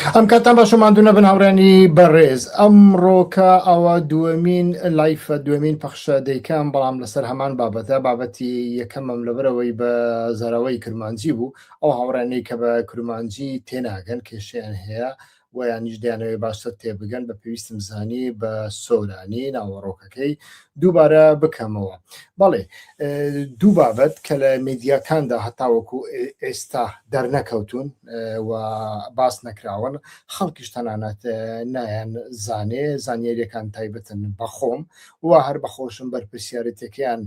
ئەم کاتان باشەماندوونە بن هاوڕێنی بەڕێز ئەمڕۆکە ئەوە دووەمین لایفە دووەمین پەخشە دەیکەم بەڵام لەسەر هەمان بابەتە بابەتی یەکەمەم لەبەرەوەی بە زەراوەی کرمانجی بوو ئەو هاوڕێنەی کە بە کرمانجی تێناگەن کێشیان هەیە و یانیش دەیانەوێت باشتر تێبگەن بە پێویستم زانی بە سۆرانی ناوەڕۆکەکەی دووبارە بکەمەوە. بەڵێ دوو بابەت کە لە میدیاکاندا هەتاوەکو ئێستا دەرنەکەوتون و باس نەکراون خەڵکیش تەنانەت نایان زانێ زانیاریەکان تایبەتن بەخۆم و هەر بەخۆشم بەرپرسیارەتەکەیان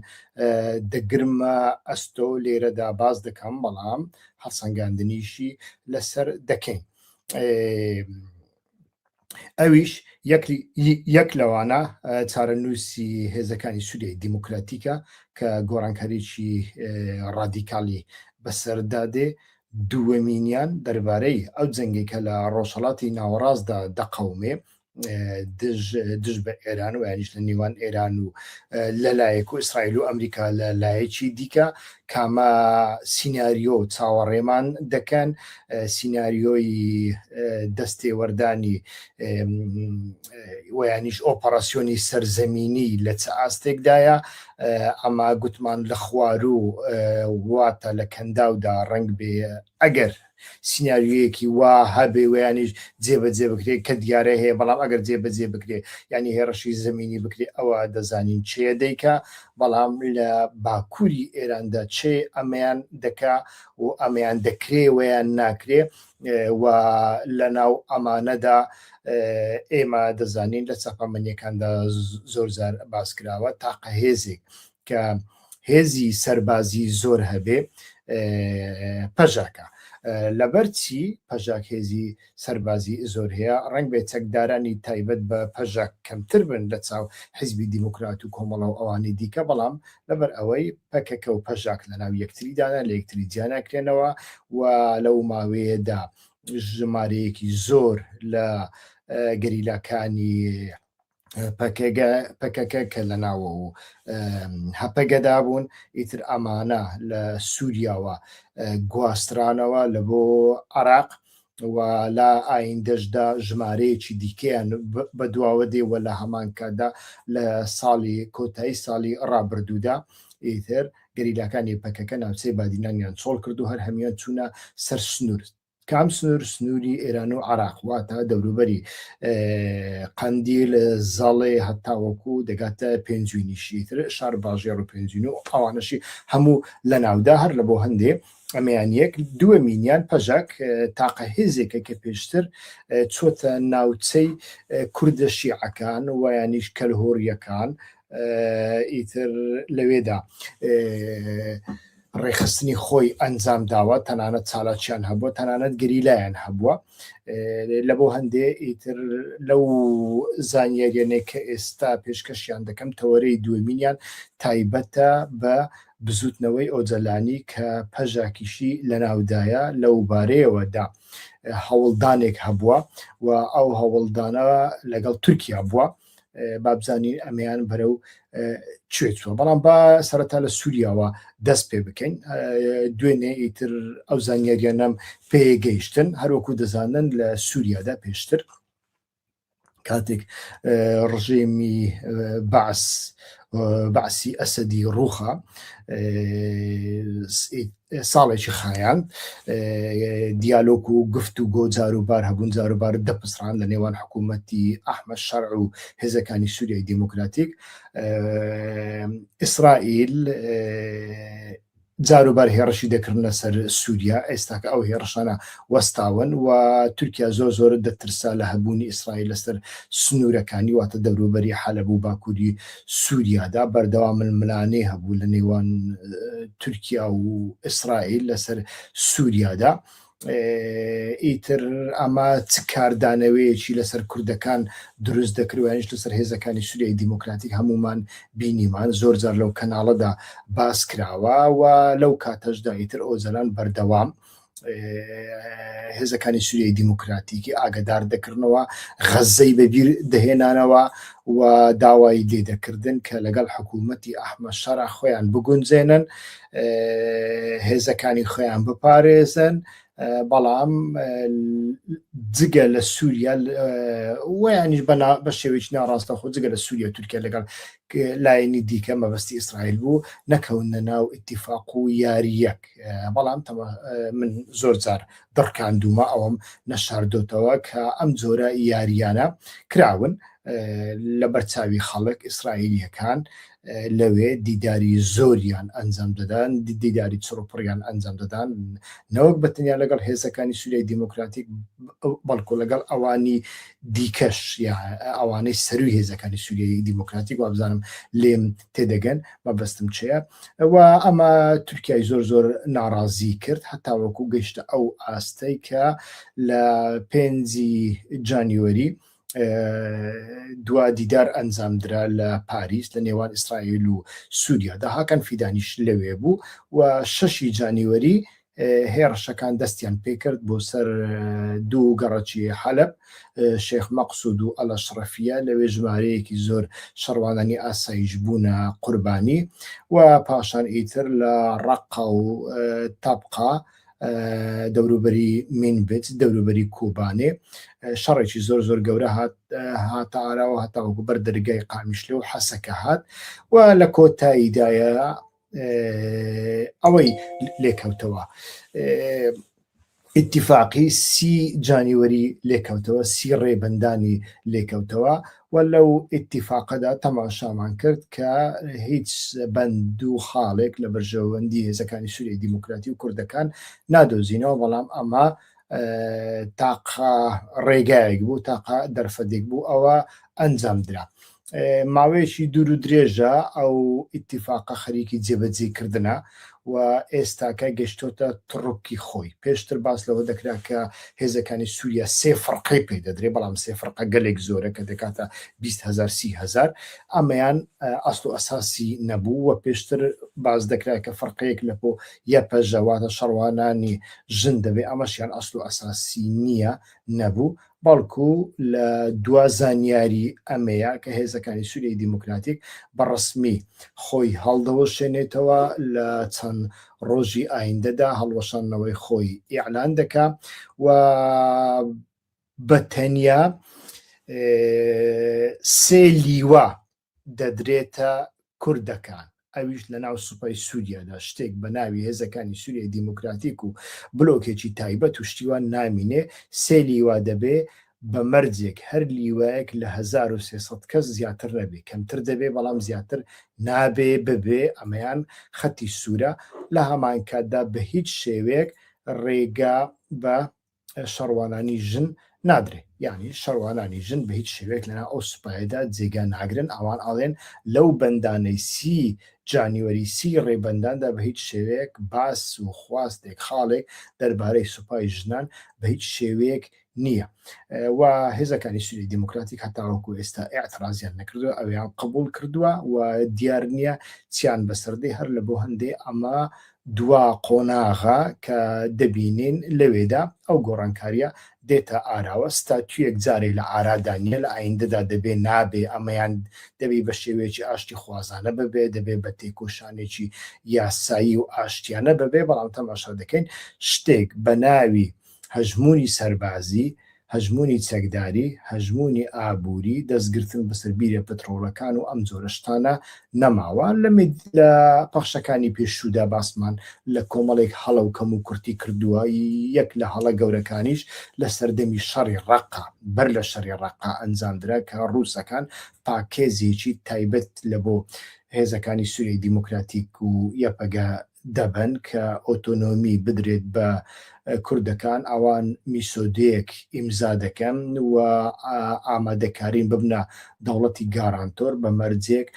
دەگرمە ئەستۆ لێرەدا باز دەکەم بەڵام هەڵسەنگاندنیشی لەسەر دەکەین. ئەویش یەک لەوانە چارەنووسی هێزەکانی سووریای دیموکراتیکە کە گۆڕانکاریی ڕادیکالی بەسەردادێ دووەمینیان دەربارەی ئەو جەنگی کە لە ڕۆژهەڵاتی ناوەڕاستدا دەقەومێ دژ بە ئێران و یانیش لە نێوان ئێران و لەلایەک و ئیسرائیل و ئەمریکا لە لایەکی دیکە کامە سیناریۆ چاوەڕێمان دەکەن سیناریۆی دەستێوەردانی ویانیش ئۆپەراسیۆنی سەرزەمینی لە چه ئاستێکدایە ئەما گوتمان لە خوار و واتە لە کەنداودا ڕنگ بێ ئەگەر سیناریۆیەکی وا هەبێ ویانیش جێبەجێ بکرێت کە دیارە هەیە بەڵام ئەگەر جێبەجێ بکرێ ینی هێرشی زمینی بکرێ ئەوە دەزانین چێ دەیکا بەڵام لە باکووری ئێراندا چێ ئەمەیان دەکا و ئەمەیان دەکرێ ویان ناکرێ و لە ناو ئەمانەدا ئێمە دەزانین لە چاپەمەنیەکاندا زۆر زار باسکراوە تاقە هێزێک کە هێزی سەربازی زۆر هەبێ پەژاکە لەبەرچی پەژاک هێزی سەربازی زۆر هەیە ڕنگ بێ چەکدارانی تایبەت بە پەژاک کەمتر بن لە چاو حیزبی دیموکرات و کۆمەڵە و ئەوانی دیکە بەڵام لەبەر ئەوەی پەکەکە و پەژاک لە ناو یەکتریدانا لە یەکتری جیاناکرێنەوە و لەو ماوەیەدا ژمارەیەکی زۆر لە گەریلاکانی پەکەکە کە لە ناوە و هەپەگەدا بوون ئیتر ئەمانە لە سووریاوە گواسترانەوە لە بۆ عێراق و لا ئایندەشدا ژمارەیەکی دیکەیان بە دواوە دێوە لە هەمان کاتدا لە ساڵی کۆتایی ساڵی ڕابردوودا ئیتر گەریلاکانی پەکەکە ناوچەی بادینانیان چۆڵ کرد و هەر هەمیان چوونە سەر سنوور کام سنووری ئێران و عێراق واتە دەوروبەری قەندیل زەڵێ هەتاوەکو دەگاتە پێنجوینیشیتر شار باژێڕ و پێنجین و ئەوانەشی هەموو لە ناودا هەر لە بۆ هەندێ ئەمەیان یەک دووەمینیان پەژاک تاقە هێزێکە کە پێشتر چۆتە ناوچەی کوردە شیعەکان و یانیش کەلهۆریەکان ئیتر لەوێدا ڕێخستنی خۆی ئەنجام داوە تەنانەت چالاکیان هەبووە تەنانەت گەریلایان هەبووە لە بۆ هەندێ ئیتر لەو زانیاریانەیە کە ئێستا پێشکەشیان دەکەم تەوەرەی دووەمینیان تایبەتە بە بزوتنەوەی ئۆجەلانی کە پەژاکیشی لە ناودایە لەو بارەیەوەدا هەوڵدانێک هەبووە و ئەو هەوڵدانە لەگەڵ تورکیا بووە بابزانین ئەمەیان بەرەو کوێچووە بەڵام با سەرەتا لە سووریاوە دەست پێ بکەین دوێنێ ئیتر ئەو زانیاریانەم پێگەیشتن هەروەکو دەزانن لە سووریادا پێشتر کاتێک ڕژێمی بەعسی ئەسەدی ڕووخە ساڵێکی خایان دیالۆگ و گفت و گۆ جاروبار هەبوون جاروبار دەپسران لە نێوان حکوومەتی ئەحمەد شەرع و هێزەکانی سووریای دیموکراتیک ئیسرائیل جاروبار هێرشی دەکردنە سەر سووریا ئێستاکە ئەو هێرشانە وەستاون و تورکیا زۆر دەترسا لە هەبوونی ئیسرائیل لەسەر سنوورەکانی واتە دەوروبەری حەلەب و باکووری سووریادا بەردەوام ململانەی هەبوو لە نێوان تورکیا و ئیسرائیل لەسەر سووریادا ئیتر ئەمە چ کاردانەوەیەکی لەسەر کوردەکان دروست دەکردوانش لەسەر هێزەکانی سووریای دیموکراتیک هەمومان بینیمان زۆر جار لەو کەناڵەدا باس کراوە و لەو کاتەشدا ئیتر ئۆزەلان بەردەوام هێزەکانی سووریای دیموکراتیکی ئاگدار دەکردنەوە غەزەی بەبیر دەهێنانەوە و داوای لێدەکردن کە لەگەڵ حکوومەتی ئەحمەد شەرع خۆیان بگونجێنن هێزەکانی خۆیان بپارێزن بەڵام جگە لە سووریا ویانیش بە شێوەیەکی ناڕاستەخۆ جگە لە سووریا و تورکیا لەگەڵ لایەنی دیکە مەبەستی ئیسرائیل بوو نەکەونە ناو ئیتیفاق و یاریەک. بەڵام من زۆر جار دڕکاندومە ئەوەم نەشاردۆتەوە کە ئەم جۆرە یاریانە کراون لە بەرچاوی خەڵک ئیسرائیلیەکان لەوێ دیداری زۆریان ئەنجام دەدان، دیداری چڕوپڕیان ئەنجام دەدان، نەوەک بەتەنیا لەگەڵ هێزەکانی سووریای دیموکراتیک بەڵکو لەگەڵ ئەوانی دیکەش یا ئەوانەی سەروی هێزەکانی سووریای دیموکراتیک و بزانم لێم تێدەگەن مەبەستم چەیە. و ئەمە تورکیای زۆر ناڕازی کرد هەتا وەکو گەیشتە ئەو ئاستەی کە لە 5 جانیوەری دوا دیدار ئەنجامدرا لە پاریس لە نێوان ئیسرائیل و سووریا داهاکان فیدانیش لەوێ بوو و 6 جانیوەری هێرشەکان دەستیان پێکرد بۆ سەر 2 گەڕەکی حەلەب شێخ مەقسوود و ئەلەشرەفیە لەوێ ژمارەیەکی زۆر شەڕوانانی ئاسایش بوونە قوربانی و پاشان ئیتر لە ڕەقا و تابقا دەوروبەری مینبت دەوروبەری کوبانێ شەڕێکی زۆر گەورە هاتە ئاراوە هەتاوەکو بەر دەرگای قامیشلێ و حەسەکە هات و لە کۆتاییدایە ئەوەی لێکەوتەوە ئیتیفاقی 30 جانیوەری لێکەوتەوە 30 ڕێبەندانی لێکەوتەوە و لەو ئیتیفاقەدا تەماشامان کرد کە هیچ بەند و خاڵێک لە بەرژەوەندی هێزەکانی سووریای دیموکراتی و کوردەکان نادۆزینەوە، بەڵام ئەمە تاقا ڕێگایەک بوو، تاقا دەرفەتێک بوو ئەوە ئەنجامدرا. ماوەیەکی دوور و درێژە ئەو ئیتیفاقە خەریکی جێبەجێکردنە و ئێستاکە گەشتۆتە تڕووکی خۆی. پێشتر باس لەوە دەکرا کە هێزەکانی سووریا 3 فڕقەی پێ دەدرێ، بەڵام 3 فڕقە گەلێک زۆرە کە دەکاتە 20,000 30,000 ئەمەیان ئەسڵ و ئەساسی نەبوو و پێشتر باز دەکرا کە فڕقەیەک لە بۆ یەپەژەواتە شەڕوانانی ژن دەبێ، ئەمەشیان ئەسڵ و ئەساسی نییە نەبوو، بەڵکو لە 2 زانیاری ئەمەیە کە هێزەکانی سووریای دیموکراتیک بەڕسمی خۆی هەڵدەوەشێنێتەوە لە چەند ڕۆژی ئایندەدا هەڵوەشانەوەی خۆی ئیعلان دەکا و بەتەنیا 3 لیوە دەدرێتە کوردەکان، ئەویش لە ناو سوپای سووریادا شتێک بە ناوی هێزەکانی سووریای دیموکراتیک و بلۆکێکی تایبەت و شتیوان نامینێ 3 لیوا دەبێ بە مەرجێک هەر لیوایەک لە 1300 کەس زیاتر نەبێ، کەمتر دەبێ بەڵام زیاتر نابێ ببێ، ئەمەیان خەتی سوورە. لە هەمان کاتدا بە هیچ شێوەیەک ڕێگا بە شەڕوانانی ژن نادرێ، یعنی شەڕوانانی ژن بە هیچ شێوەیەک لەنا ئەو سوپایەدا جێگا ناگرن. ئەوان ئاڵێن لەو بەندانەی 30 جانیوەری 30 ڕێبەنداندا بە هیچ شێوەیەک باس و خواستێک خاڵێک دەربارەی سوپای ژنان بە هیچ شێوەیەک نییە و هێزەکانی سووریای دیموکراتیک هەتاوەکو ئێستا ئێعترازیان نەکردووە، ئەویان قبول کردووە و دیار نییە چیان بەسەردەی هەر لە بۆ هەندێ ئەمە دوا قۆناغا کە دەبینین لەوێدا ئەو گۆڕانکاریە دێتە ئاراوە. ستاتویەک جارێک لە ئارادانیە لە ئایندەدا دەبێ نابێ، ئەمەیان دەبێ بە شێوەیەکی ئاشتی خوازانە ببێ، دەبێ بە تێکۆشانێکی یاسایی و ئاشتیانە ببێ، بەڵام تەماشا دەکەین شتێک بە ناوی هەژمونی سەربازی، هەژمونی چەکداری، هەژمونی ئابووری، دەستگرتن بەسەر بیرە پەترۆڵەکان و ئەم جۆرە شتانە نەماوە. لە پەخشەکانی پێشوودا باسمان لە کۆمەڵێک هەڵە و کەم و کورتی کردووە. یەک لە هەڵە گەورەکانیش لە سەردەمی شەڕی ڕەقا بەر لە شەڕی ڕەقا ئەنجامدرا کە ڕووسەکان پاکێزێکی تایبەت لە بۆ هێزەکانی سووریای دیموکراتیک و یەپەگە دەبن کە ئۆتۆنۆمی بدرێت بە کوردەکان، ئەوان میسۆدەیەک ئیمزا دەکەن و ئامادەکارین ببنە دەوڵەتی گارانتۆر بە مەرجێک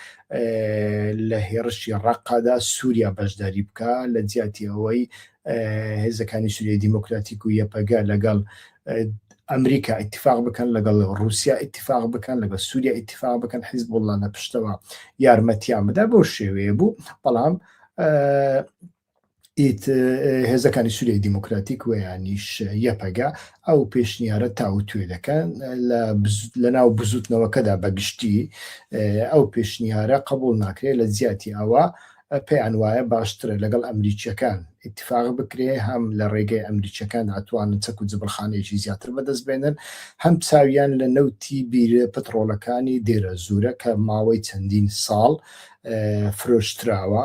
لە هێرشی ڕەقادا سووریا بەشداری بکە لە جیاتی ئەوەی هێزەکانی سووریای دیموکراتیک و یەپەگە لەگەڵ ئەمریکا ئیتیفاق بکەن، لەگەڵ رووسیا ئیتیفاق بکەن، لەگەڵ سووریا ئیتیفاق بکەن، حیزبوڵڵا لە پشتەوە یارمەتیان بدا. بۆ شێوەیە بوو، بەڵام هێزەکانی سووریای دیموکراتیک ویانیش یەپەگا ئەو پێشنیارە تاوتوێ دەکەن لە ناو بزوتنەوەکەدا بەگشتی ئەو پێشنیارە قبول ناکرێت لە جیاتی ئەوە پێیان وایە باشترە لەگەڵ ئەمریکیەکان اتفاق بکرێ هەم لە ڕێگەی ئەمریکیەکان ئەتوانن چەک و جبرخانەیەکی زیاتر بەدەست بێنن هەم چاویان لە نەوتی بیرە پەترۆڵەکانی دێرە زورە کە ماوەی چەندین ساڵ فرۆشتراوە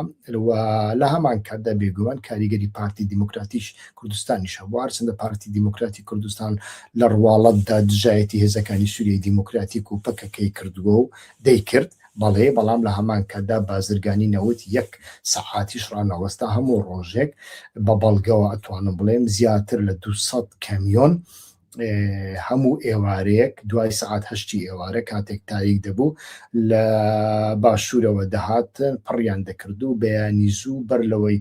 لە هەمان کاتدا بێگومان کاریگەری پارتی دیموکراتیش کوردستانیش هەبوو هەرچەندە پارتی دیموکراتی کوردستان لە ڕواڵەتدا دژایەتی هێزەکانی سووریای دیموکراتیک و پەکەکەی کردووە و دەیکرد بەڵام لە هەمان کاتدا بازرگانی نەوت 1 سەعاتیش ڕانەوەستا هەموو ڕۆژێک بە بەڵگەوە ئەتوانم بڵێم زیاتر لە 200 کەمیۆن هەموو ئێوارەیەک دوای سەعات 8 ئێوارە کاتێک تاریک دەبوو لە باشوورەوە دەهاتن پڕیان دەکرد و بەیانی زوو بەر لەوەی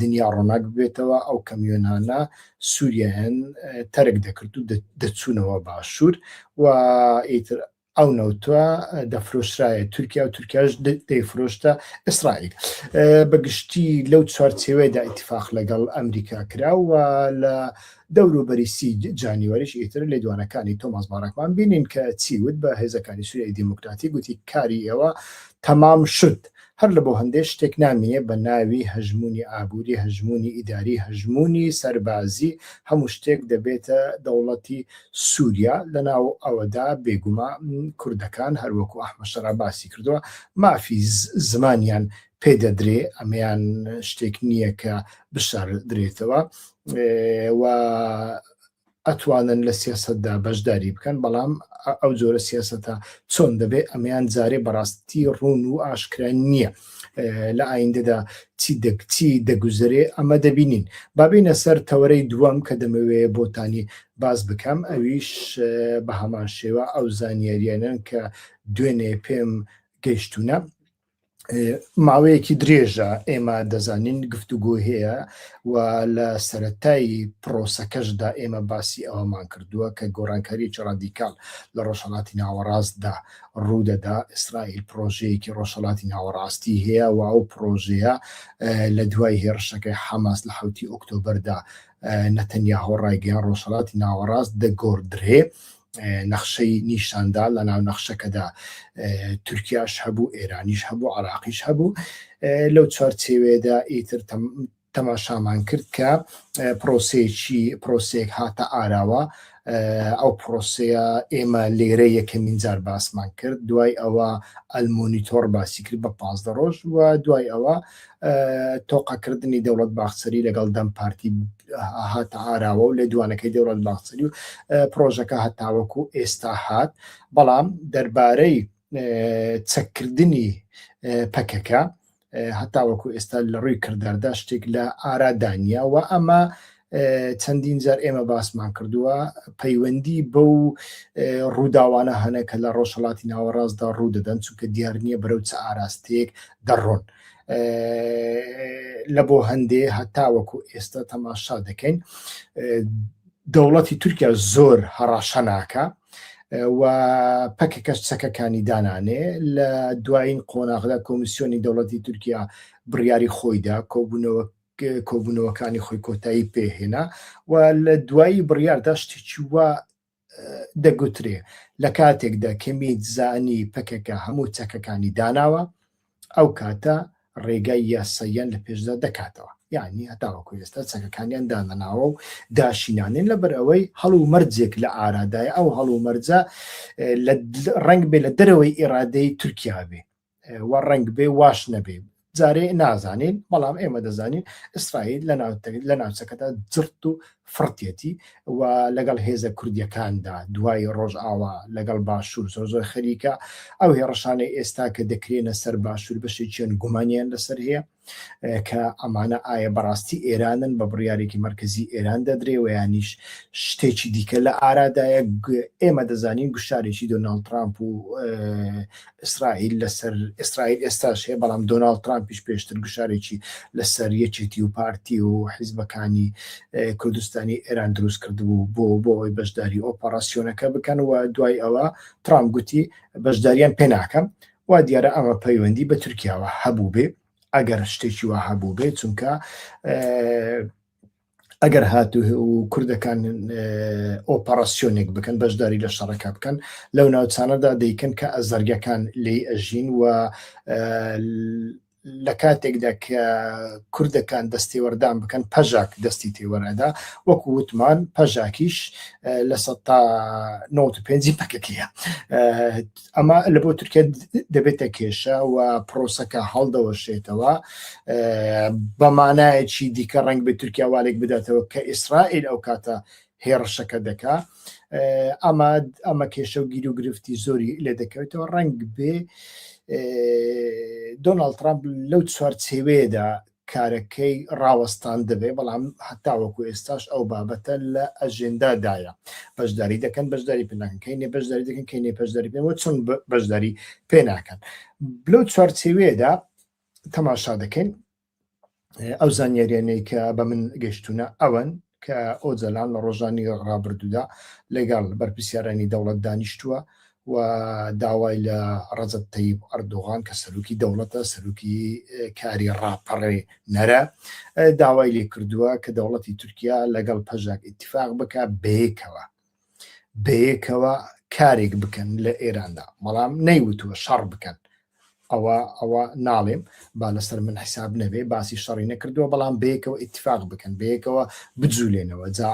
دنیا ڕۆناک ببێتەوە ئەو کەمیۆنانە سووریایان تەرک دەکرد و دەچوونەوە باشوور و ئیتر ئەو نەوتوە دەفرۆشرایە تورکیا و تورکیاش دەیفرۆشتە ئیسرائیل بەگشتی لەو چوارچێوەیەدا ئیتفاق لەگەڵ ئەمریکا کراوە لە دەوروبەری 30 جانیوەریش ئیتر لێدوانەکانی تۆماس بارەکمان بینین کە چیوت بە هێزەکانی سووریای دیموکراتی گوتی کاری ئێوە تەمام شد هەر لە بۆ هەندێک شتێک نامێ بە ناوی هەژمونی ئابووری هەژمونی ئیداری هەژمونی سەربازی هەموو شتێک دەبێتە دەوڵەتی سووریا لەناو ئەوەدا بێگوما کوردەکان هەروەکو ئەحمەد شەرا باسی کردووە مافی زمانیان پێدەدرێ ئەمەیان شتێک نییە کە بشار درێتەوە و ئەتوانن لە سیاسەتدا بەشداری بکەن بەڵام ئەو جۆرە سیاسەتە چۆن دەبێت ئەمەیان جارێ بەڕاستی ڕوون و ئاشکرا نییە لە ئایندەدا چی دەگوزارێ ئەمە دەبینین بابینە سەر تەوەرەی دووەم کە دەمەوێت بۆتانی باز بکەم ئەویش بە هەمان شێوە ئەو زانیاریانن کە دوێنێ پێم گەیشتونە ماوەیەکی درێژە ئێمە دەزانین گفتوگۆ هەیە و لە سەرەتایی پرۆسەکەشدا ئێمە باسی ئەوەمان کردووە کە گۆڕانکاریی ڕادیکال لە ڕۆژهەڵاتی ناوەڕاستدا ڕوودەدا ئیسرائیل پرۆژەیەکی ڕۆژهەڵاتی ناوەڕاستی هەیە و ئەو پرۆژەیە لە دوای هێرشەکەی حەماس لە 7 ئۆکتۆبەردا نەتەنیاهۆ ڕایگەیان ڕۆژهەڵاتی ناوەڕاست دەگۆڕدرێ نەخشەی نیشاندا لە ناو نەخشەکەدا تورکیاش هەبوو ئێرانیش هەبوو عراقیش هەبوو لەو چوارچێوێدا ئیتر تەماشامان کرد کە پرۆسەیەک هاتە ئاراوە ئەو پرۆسەیە ئێمە لێرە یەکەمین جار باسمان کرد دوای ئەوە ئەلمۆنیتۆر باسی کرد بە 15 ڕۆژ و دوای ئەوە تۆقەکردنی دەوڵەت باخچەری لەگەڵ دەم پارتی هاتە ئاراوە و لێ دوانەکەی دەوڵەت باخچەری و پرۆژەکە هەتاوەکو ئێستا هات بەڵام دەربارەی چەککردنی پەکەکە هەتاوەکو ئێستا لە ڕووی کرداردا شتێک لە ئارادانیا و ئەمە چەندین جار ئێمە باسمان کردووە پەیوەندی بەو ڕووداوانە هەنە کە لە ڕۆژهەڵاتی ناوەڕاستدا ڕوودەدەن چونکە دیار نییە بەرەو چ ئاراستەیەک دەڕۆن لە بۆ هەندێ هەتاوەکو ئێستا تەماشا دەکەین دەوڵەتی تورکیا زۆر هەڕاشە ناکە و پەکەکەش چەکەکانی دانانێ لە دوایین قۆناغدا کۆمیسیۆنی دەوڵەتی تورکیا بڕیاری خۆیدا کۆبوونەوەکانی خۆی کۆتایی پێهێنا و لە دوایی بڕیاردا شتێکی وە دەگوترێ لە کاتێکدا کەمی زانی پەکەکە هەموو چەکەکانی داناوە ئەو کاتە ڕێگای یاساییان لە پێشدا دەکاتەوە یعنی هەتاوەکو ئێستا چەکەکانیان دانەناوە و داشینانێن لەبەر ئەوەی هەڵ و مەرجێک لە ئارادای ئەو هەڵ و مەرجە ڕنگ بێ لە دەرەوەی ئێرادەی تورکیا بێ و ڕنگ بێ واش نەبێ جارێ نازانین بەڵام ئێمە دەزانین ئیسرائیل لە ناوچەکەدا جرت و فرتێتی و لەگەڵ هێزە کوردیەکاندا دوای ڕۆژ ئاوا لەگەڵ باشوور زۆر خەریکە ئەو هێڕەشانەی ئێستا کە دەکرێنە سەر باشوور بەشێکیان گومانیان لەسەر هەیە کە ئەمانە ئایا بەڕاستی ئێرانن بە بڕیارێکی مرکزی ئێران دەدرێ و یانیش شتێکی دیکە لە ئارادایە ئێمە دەزانین گوشارێکی دۆناڵد ترامپ و ئیسرائیل لەسەر ئیسرائیل ئێستاش هەیە بەڵام دۆناڵد ترامپیش پێشتر گوشارێکی لەسەر یەکێتی و پارتی و حیزبەکانی کوردستانی ئێران دروست کردبوو بۆ ئەوی بەشداری ئۆپەراسیۆنەکە بکەن و دوای ئەوە ترامپ گوتی بەشداریان پێ ناکەم و دیارە ئەمە پەیوەندی بە تورکیاوە هەبوو بێ ئەگەر شتێکی وە هەبوو بێت چونکە ئەگەر هاتوو و کوردەکان ئۆپەراسیۆنێک بکەن بەشداری لە شەڕەکە بکەن لەو ناوچانەدا دەیکەن کە ئەزەرگەکان لێی ئەژین و لە کاتێکدا کە کوردەکان دەستی وەردان بکەن پەژاک دەستی تێوەرەدا وەکو وتمان پەژاکیش لە 95 پەکەکەیە ئەمە لە بۆ تورکیا دەبێتە کێشە و پرۆسەکە هەڵدەوەشێتەوە بەمانایەکی دیکە ڕنگ بە تورکیا والێک بداتەوە کە ئیسرائیل ئەو کاتە هێڕشەکە دەکا ئەمە کێشە و گیر و گرفتی زۆری لێ دەکەوێتەوە ڕنگ بێ دۆناڵد ترامپ لەو چوارچێوەیەدا کارەکەی ڕاوەستان دەبێ بەڵام هەتاوەکو ئێستاش ئەو بابەتە لە ئەژێندادایە بەشداری دەکەن بەشداری پێناکەن کەینێ بەشداری دەکەن کەینێ بەشداری پێنەوە چۆن بەشداری پێناکەن لەو چوارچێوەیەدا تەماشا دەکەین ئەو زانیاریانەی کە بە من گەشتونە ئەوەن کە ئۆجەلان لە ڕۆژانی ڕابردوودا لەگەڵ بەرپرسیارانی دەوڵەت دانیشتووە و داوای لە ڕەجەب تەیب ئەردۆغان کە سەرروکی دەوڵەتە سەرروکی کاری ڕاپەڕێ نەرە داوای لێ کردووە کە دەوڵەتی تورکیا لەگەڵ پەژاک ئیتیفاق بکە بەیەکەوە کارێک بکەن لە ئێراندا بەڵام نەیوتووە شەڕ بکەن ئەوە ناڵێم با لەسەر من حساب نەبێ باسی شەڕی نەکردووە بەڵام بەیەکەوە ئیتیفاق بکەن بەیەکەوە بجوولێنەوە جا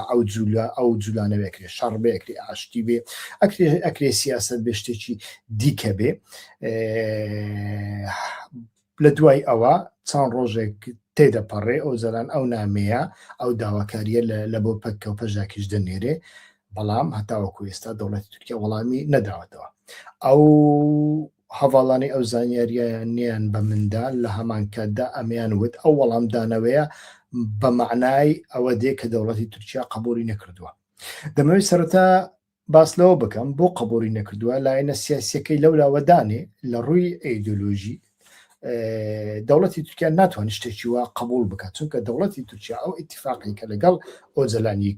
ئەو جوولانەوەکرێ شەڕ بێکری ئاشتی بێ ئەکرێ سیاست بێ شتێکی دیکە بێ لە دوای ئەوە چەند ڕۆژێک تێدەپەڕێ ئەو زەلان ئەو نامەیە ئەو داواکاریە لە بۆ پەککە و پەژاکیش دەنێرێ بەڵام هەتاوەکو ئێستا دەوڵەتی تورکیا وەڵامی نەداوەتەوە ئەو هەواڵانی ئەو زانیاریانیان بە مندان لە هەمان کاتدا ئەمیان وت ئەو وەڵامدانەوەیە بە معنای ئەوە دێ کە دەوڵەتی تورکیا قبولی نەکردووە دەمەوێت سەرەتا باس لەوە بکەم بۆ قبولی نەکردووە لایەنە سیاسیەکەی لەولاوەدانێ لە ڕووی ئەیدۆلۆژی دەوڵەتی تورکیا ناتوانێت شتێکی وە قبول بکات چونکە دەوڵەتی تورکیا ئەو ئیتیفاقی کە لەگەڵ ئۆجەلانی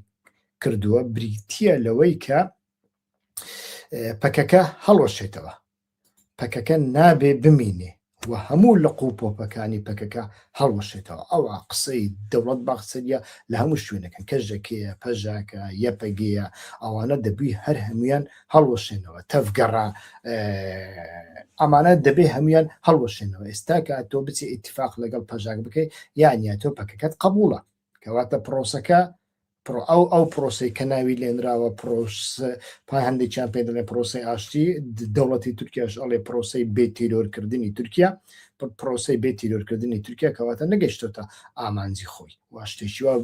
کردووە بریتیە لەوەی کە پەکەکە هەڵوەشێتەوە پەکەکە نابێ بمینێ و هەموو لە قوپۆپەکانی پەکەکە هەڵوەشێتەوە ئەوە قسەی دەوڵەت باخسەریە لە هەموو شوێنەکەن کەژەکەیە پەژاکە یەپەگەیە ئەوانە دەبووی هەر هەمویان هەڵوەشێنەوە تەفگەڕا ئەمانە دەبێ هەمویان هەڵوەشێنەوە ئێستا کە تۆ بچی ئیتیفاق لەگەڵ پەژاک بکەی یانیا تۆ پەکەکەت قبوڵە کەواتە پرۆسەکە ئەو پرۆسی کە ناوی لێنراوە پای هەندێکیان پێ دەڵێ پرۆسی ئاشتی دەوڵەتی تورکیاش ئەڵێ پرۆسی بێتیرۆرکردنی تورکیا پرۆسی بێتیرۆرکردنی تورکیا کەواتە نەگەیشتۆتە ئامانجی خۆی وا شتێکی وە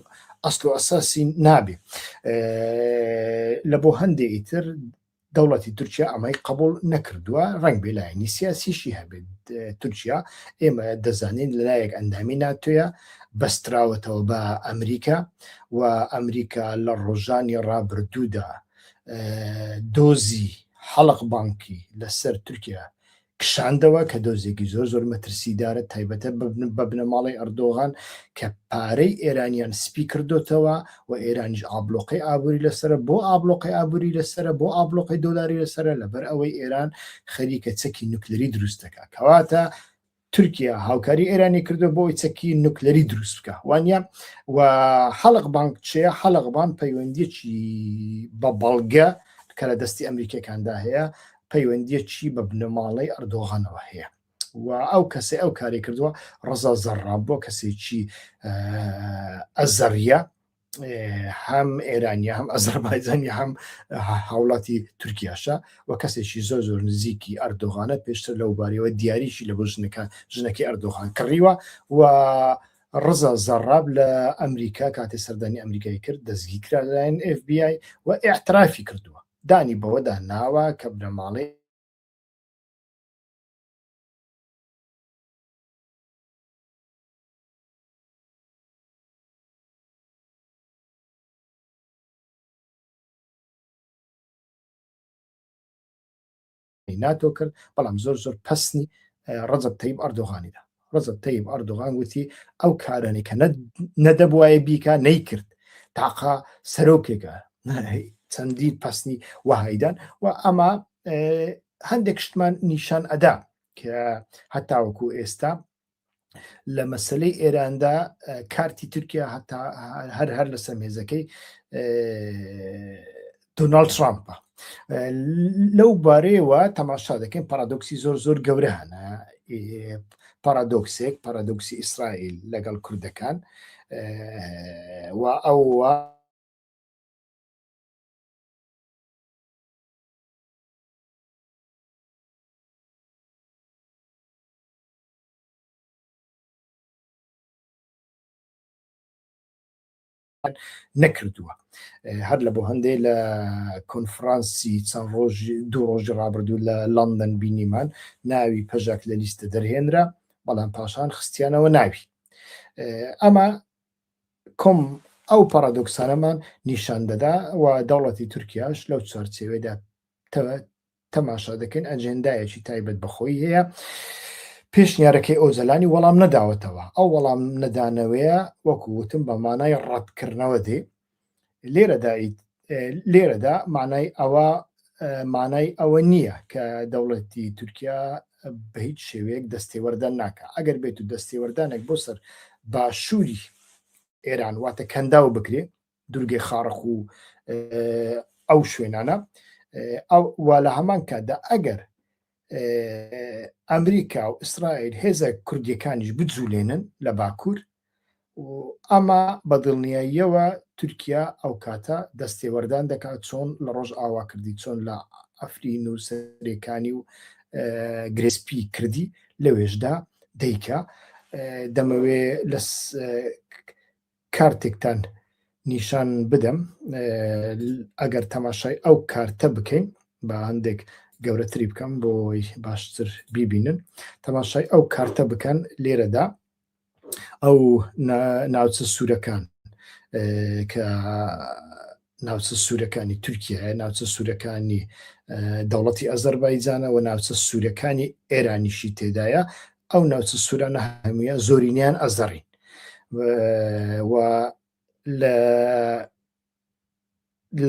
ئەسڵ و ئەساسی نابێ لە بۆ هەندێکی تر دەوڵەتی تورکیا ئەمەی قبول نەکردووە ڕنگ بێلایەنی سیاسیشی هەبێت تورکیا ئێمە دەزانین لەلایەک ئەندامی ناتۆیە بەستراوەتەوە بە ئەمریکا و ئەمریکا لە ڕۆژانی ڕابردوودا دۆزی حەڵق بانکی لەسەر تورکیا کشاندەوە کە دۆزێکی زۆر مەترسیدارە تایبەتە بە بنەماڵی ئەردۆغان کە پارەی ئێرانیان سپی کردوتەوە و ئێرانیش ئابلۆقی ئابووری لەسرە بۆ ئابلۆقی ئابووری لەسرە بۆ ئابلۆقی دۆلاری لەسرە لەبەر ئەوەی ئێران خەریکە چەکی نوکلەری دروستەکە کەواتە تورکیا هاوکاری ئێرانی کردو بۆی چەکی نوکلەری دروست بکە وانە و حەڵق بانک چێە حەڵق بان پەیوەندیەکی بە بەڵگە کە لە دەستی ئەمریکەکاندا هەیە پەیوەندیەکی بە بنەماڵی ئەردۆغانەوە هەیە و ئەو کەسێ ئەو کاری کردووە ڕەزا زەڕاب بۆ کەسێکی ئەزەریە هەم ئێرانیا هەم ئەزەربایجانی هەم هاوڵاتی تورکیاشە و کەسێکی زۆر نزیکی ئەردۆغانە پێشتر لەو بارەوە دیاریشی لە بۆ ژنەکەی ئەردۆغان کڕیوە و ڕزا زەڕاب لە ئەمریکا کاتێ سەردانی ئەمریکای کرد دەستگی کرا لەلایەن FBI و ئیعترافی کردووە دانی بەوەدا ناوە کە بنەماڵی ناتۆ کرد بەڵام زۆر پەسنی ڕەجەب تەیب ئەردۆغانیدا ڕەجەب تەیب ئەردۆغان وتی ئەو کارانی کە نەدەبوایە بیکە نەیکرد تاقا سەرۆکێکە چەندی پەسنی وهایدان و ئەمە هەندێک شتمان نیشان ئەدا کە هەتاوەکو ئێستا لە مەسلەی ئێراندا کارتی تورکیا هەتا هەر لەسەر مێزەکەی دۆناڵد ترامپە لەو بارەیەوە تەماشا دەکەین پارادۆکسی زۆر گەورە هەنە پارادۆکسی ئیسرائیل لەگەڵ کوردەکان و ئەوە نەکردووە. هەر لە بۆ هەندێک لە کۆنفرانسی چەند ڕۆژ دوو ڕۆژی ڕابردوو لە لەندەن بینیمان ناوی پەژاک لە لیستە دەرهێنرا، بەڵام پاشان خستیانەوە ناوی. ئەمە کۆم ئەو پارادۆکسانەمان نیشان دەدا و دەوڵەتی تورکیاش لەو چارچێوەیەدا تەماشا دەکەن ئەجێندایەکی تایبەت بەخۆی هەیە. پێشنیارەکەی ئۆزەلانی وەڵام نەداوەتەوە. ئەو وەڵام نەدانەوەیە وەکو وتم بە مانای ڕەتکردنەوە دێ. لێرەدا مانای ئەوە نییە کە دەوڵەتی تورکیا بە هیچ شێوەیەک دەستێوەردان ناکە. ئەگەر بێت و دەستێوەردانێک بۆ سەر باشووری ئێران واتە کەنداو بکرێ، دورگەی خارق و ئەو شوێنانە، وا لە هەمان کاتدا ئەگەر ئەمریکا و ئیسرائیل هێزە کوردیەکانیش بجوولێنن لە باکوور، ئەمە بەدڵنیاییەوە تورکیا ئەو کاتە دەستێوەردان دەکات چۆن لە ڕۆژ ئاواکردی، چۆن لە ئەفرین و سەرێکانی و گرێسپی کردی لەوێشدا دەیکا. دەمەوێ لە کارتێکتان نیشان بدەم ئەگەر تەماشای ئەو کارتە بکەین، بە هەندێک گەورەتری بکەم بۆی باشتر بیبینن. تەماشای ئەو کارتە بکەن. لێرەدا ئەو ناوچە سوورەکان کە ناوچە سوورەکانی تورکیایە، ناوچە سوورەکانی دەوڵەتی ئەزەربایجانە و ناوچە سوورەکانی ئێرانیشی تێدایە. ئەو ناوچە سوورانە هەموویە زۆرینیان ئەزەڕین و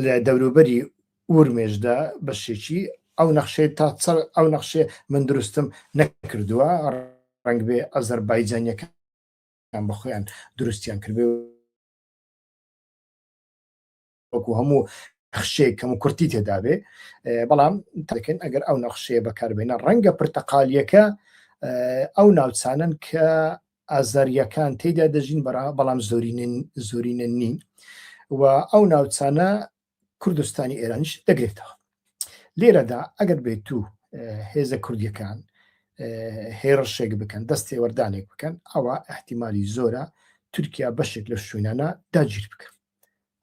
لە دەوروبەری ئورمێژدا بەشێکی ئەو نەخشێ من دروستم نەکردووە، ڕەنگ بێ ئەزەربایجانیەکان بەخۆیان دروستیان کردبێ وەکو هەموو نەخشەیەک کەم و کورتی تێدابێ، بەڵام دەکەن ئەگەر ئەو نەخشەیە بەکاربێنە ڕەنگە پرتەقالیەکە ئەو ناوچانن کە ئازاریەکان تێدا دەژین، بەڵام زۆرینە نین و ئەو ناوچانە کوردستانی ئێرانیش دەگرێتەوە. لێرەدا ئەگەر بێت و هێزە کوردیەکان هێرشێک بکەن، دەستێوەردانێک بکەن، ئەوە احتیمالی زۆرە تورکیا بەشێک لە شوێنانە داگیر بکە.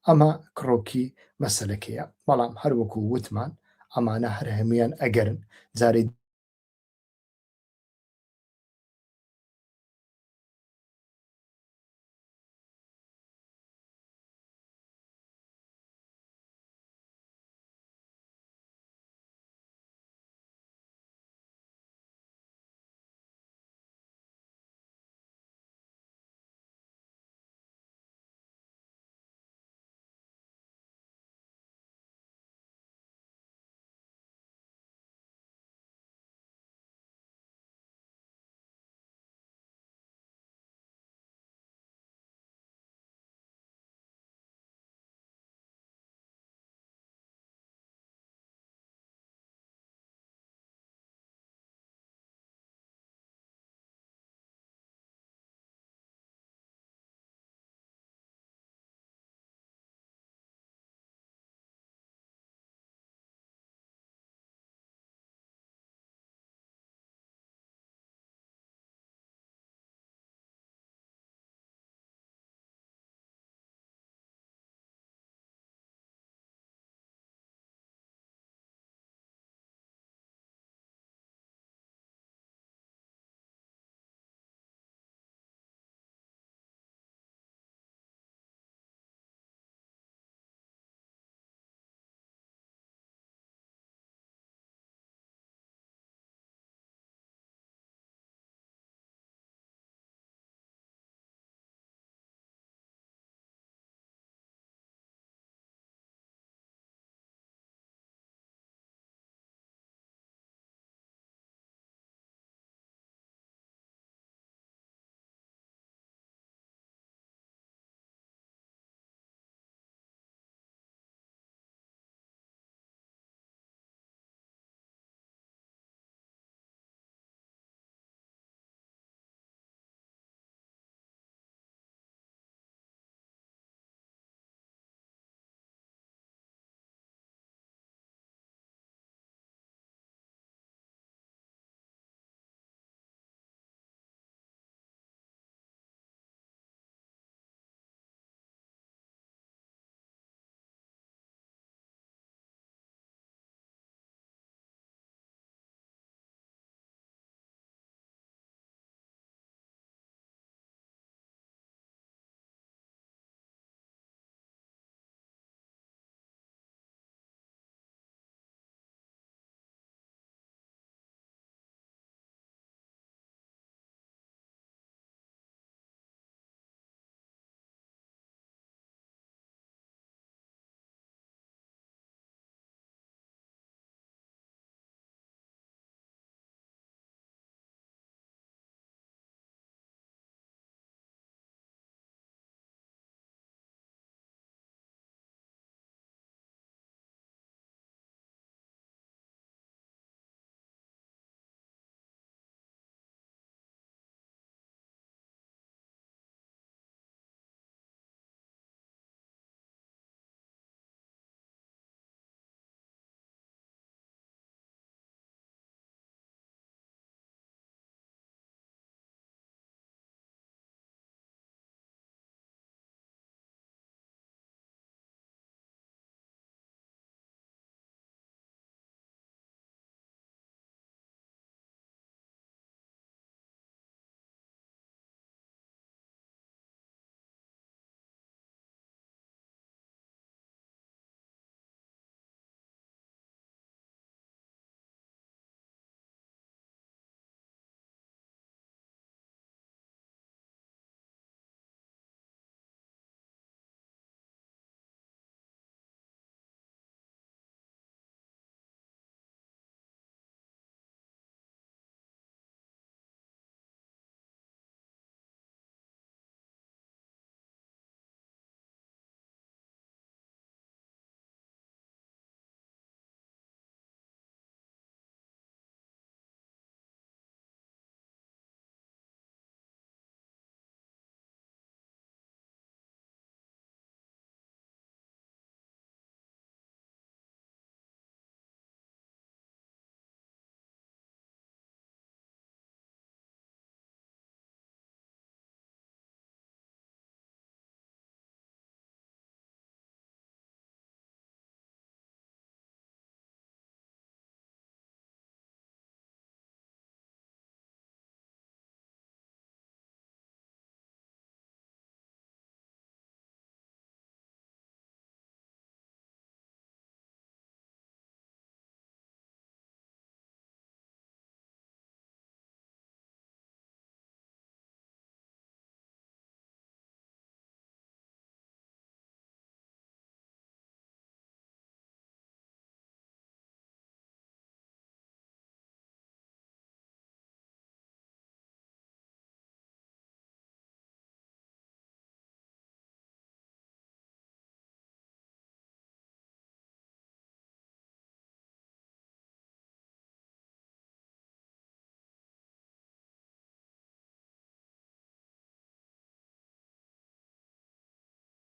ئەمە کڕۆکی مەسەلەکەیە، بەڵام هەروەکو وتمان ئەمانە هەر هەمویان ئەگەرن، جارێ